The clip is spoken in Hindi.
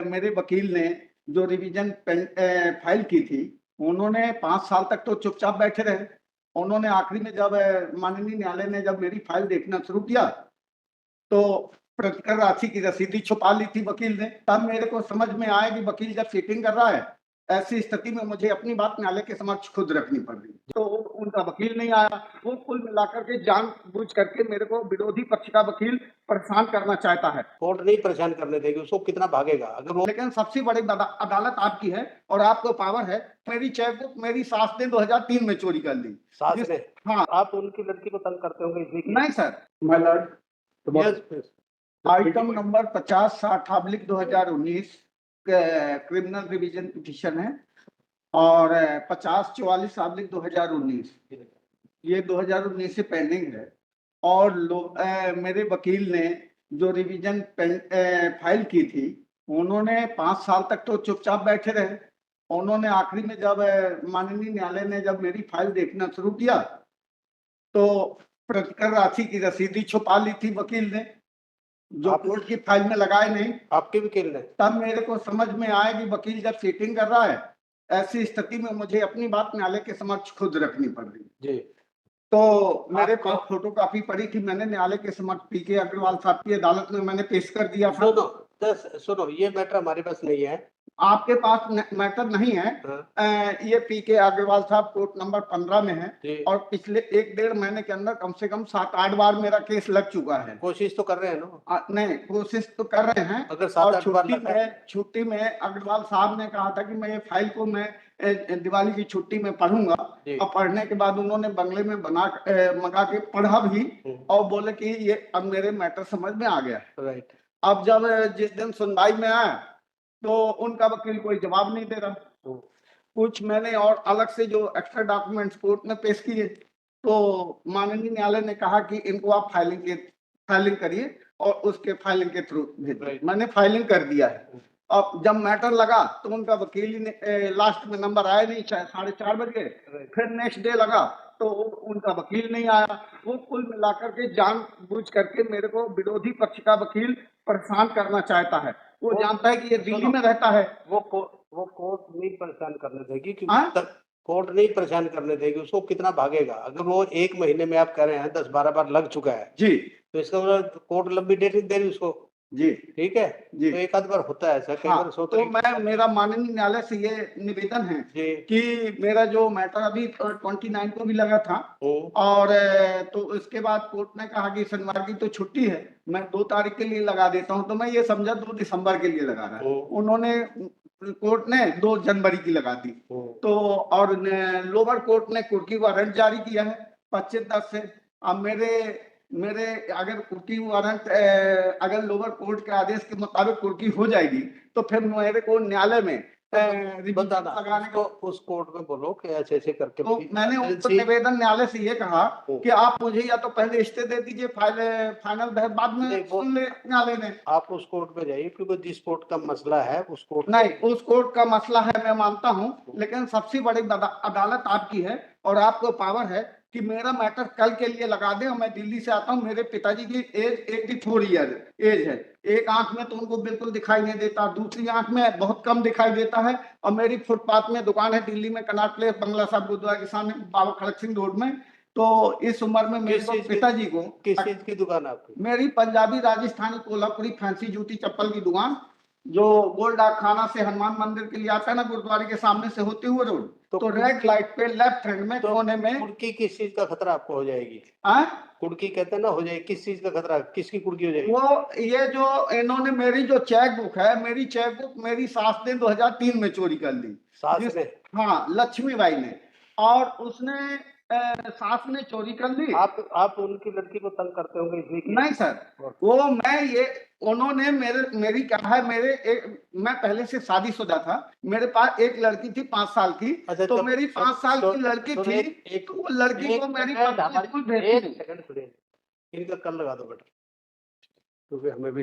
मेरे वकील ने जो रिवीजन फाइल की थी, उन्होंने 5 साल तक तो चुपचाप बैठे रहे। उन्होंने आखिरी में जब माननीय न्यायालय ने जब मेरी फाइल देखना शुरू किया, तो प्रतिकर राशि की रसीदी छुपा ली थी वकील ने। तब मेरे को समझ में आया कि वकील जब सीटिंग कर रहा है, ऐसी स्थिति में मुझे अपनी बात न्यायालय के समक्ष खुद रखनी पड़ रही। तो उनका वकील नहीं आया। वो कुल मिलाकर के जानबूझ करके मेरे को विरोधी पक्ष का वकील परेशान करना चाहता है। कोर्ट नहीं परेशान करने देगी, उसको कितना भागेगा अगर वो। लेकिन सबसे बड़ी अदालत आपकी है और आपको पावर है। मेरी चेकबुक मेरी सास ने 2003 में चोरी कर ली। सास ने? हाँ। आप उनकी लड़की को तंग करते होंगे इसी नहीं sir, my Lord, item number 50/60/2019 criminal revision petition है और 50/44/2019 ये 2019 से पेंडिंग है। और मेरे वकील ने जो रिवीजन फाइल की थी, उन्होंने 5 साल तक तो चुपचाप बैठे रहे। उन्होंने आखिरी में जब माननीय न्यायालय ने जब मेरी फाइल देखना शुरू किया, तो प्रतिकर राशि की रसीदी छुपा ली थी वकील ने, जो कोर्ट की फाइल में लगाए नहीं। आपके वकील ने? तब मेरे को समझ में आया कि वकील जब सीटिंग कर रहा है, ऐसी स्थिति में मुझे अपनी बात न्यायालय के समक्ष खुद रखनी पड़ रही जी। तो मेरे पास फोटोकॉपी पड़ी थी, मैंने न्यायालय के समक्ष पीके अग्रवाल साहब की अदालत में मैंने पेश कर दिया था। सुनो, ये मैटर हमारे पास नहीं है। आपके पास मैटर नहीं है। ये पीके अग्रवाल साहब कोर्ट नंबर 15 में है और पिछले 1-1.5 महीने के अंदर कम से कम 7-8 बार मेरा केस लग चुका है। कोशिश तो कर रहे हैं ना? नहीं, कोशिश तो कर रहे हैं। अगर 7-8 बार छुट्टी में अग्रवाल साहब ने कहा था कि मैं ये फाइल को मैं दिवाली की छुट्टी में पढ़ूंगा और पढ़ने के बाद उन्होंने बंगले में मंगा के पढ़ा भी और बोले कि ये अब मेरे मैटर समझ में आ गया। राइट। अब जब जिस दिन सुनवाई में आया, तो उनका वकील कोई जवाब नहीं दे रहा। कुछ मैंने और अलग से जो एक्स्ट्रा डॉक्यूमेंट्स कोर्ट में पेश किए, तो माननीय न्यायालय ने कहा कि इनको आप फाइलिंग करिए और उसके फाइलिंग के थ्रू भेजिए। मैंने फाइलिंग कर दिया है। अब जब मैटर लगा तो उनका वकील ने लास्ट में नंबर आया नहीं, 4:30 बजे। फिर नेक्स्ट डे लगा तो उनका वकील नहीं आया। वो कुल मिलाकर के जानबूझ करके मेरे को विरोधी पक्ष का वकील परेशान करना चाहता है। वो जानता है कि ये दिल्ली में रहता है। वो कोर्ट नहीं परेशान करने देगी, क्योंकि कोर्ट नहीं परेशान करने देगी, उसको कितना भागेगा अगर वो 1 महीने में आप कह रहे हैं 10-12 बार लग चुका है जी, तो इसका मतलब कोर्ट लंबी डेट दे रही उसको जी। ठीक है जी। तो एक आध बार होता है ऐसा। हाँ, तो मेरा माननीय न्यायालय से ये निवेदन है कि मेरा जो मैटर अभी 29 को भी लगा था और तो इसके बाद कोर्ट ने कहा कि शनिवार की तो छुट्टी है, मैं 2 तारीख के लिए लगा देता हूं, तो मैं ये समझा 2 दिसंबर के लिए लगा रहा है। उन्होंने कोर्ट ने 2 जनवरी की लगा दी। तो और लोअर कोर्ट ने कुर्की वारंट जारी किया है 25/10 से। अब मेरे अगर कुर्की वारंट अगर लोअर कोर्ट के आदेश के मुताबिक कुर्की हो जाएगी, तो फिर मेरे को न्यायालय में लगाने को उस कोर्ट में बोलो कि ऐसे करके। तो मैंने उनको निवेदन न्यायालय से ये कहा कि आप मुझे या तो पहले स्टे दे दीजिए, फाइनल बहस बाद में सुन ले न्यायालय ने। आप उस कोर्ट में जाइए, क्योंकि जिस कोर्ट का मसला है उस कोर्ट नहीं, उस कोर्ट का मसला है मैं मानता हूं, लेकिन सबसे बड़ी अदालत आपकी है और आपको पावर है कि मेरा मैटर कल के लिए लगा दे और मैं दिल्ली से आता हूं। मेरे पिताजी की एज 84 ईयर एज है। एक आंख में तो उनको बिल्कुल दिखाई नहीं देता, दूसरी आंख में बहुत कम दिखाई देता है और मेरी फुटपाथ में दुकान है दिल्ली में, कनॉट प्लेस, बंगला साहब गुरुद्वारा के सामने, बाबा खड़क सिंह रोड में। तो इस उम्र में मेरे पिताजी को किस चीज की दुकान है आपकी? मेरी पंजाबी, राजस्थानी, कोल्हापुरी फैंसी जूती चप्पल की दुकान, जो गोल्ड डाक खाना से हनुमान मंदिर के लिए आता है ना, गुरुद्वारे के सामने से होते हुए रोड, तो रेड लाइट पे लेफ्ट हैंड में कोने में। कुर्की किस चीज का खतरा आपको हो जाएगी? कुर्की कहते हैं ना, हो जाएगी, किस चीज का खतरा, किसकी कुर्की हो जाएगी? वो ये जो इन्होंने मेरी जो चेक बुक है, मेरी चेक बुक मेरी सास ने 2003 में चोरी कर ली। सास ने? हाँ, लक्ष्मी बाई ने। और उसने सास ने चोरी कर ली। आप उनकी लड़की को तंग करते होंगे इसी? नहीं सर, वो उन्होंने मेरी क्या है, मैं पहले से शादीशुदा था। मेरे पास एक लड़की थी 5 साल की। अच्छा, तो मेरी 5 साल की लड़की थी, तो वो लड़की को मेरी स्कूल भेजी। इनका कल लगा दो बेटा, क्योंकि हमें भी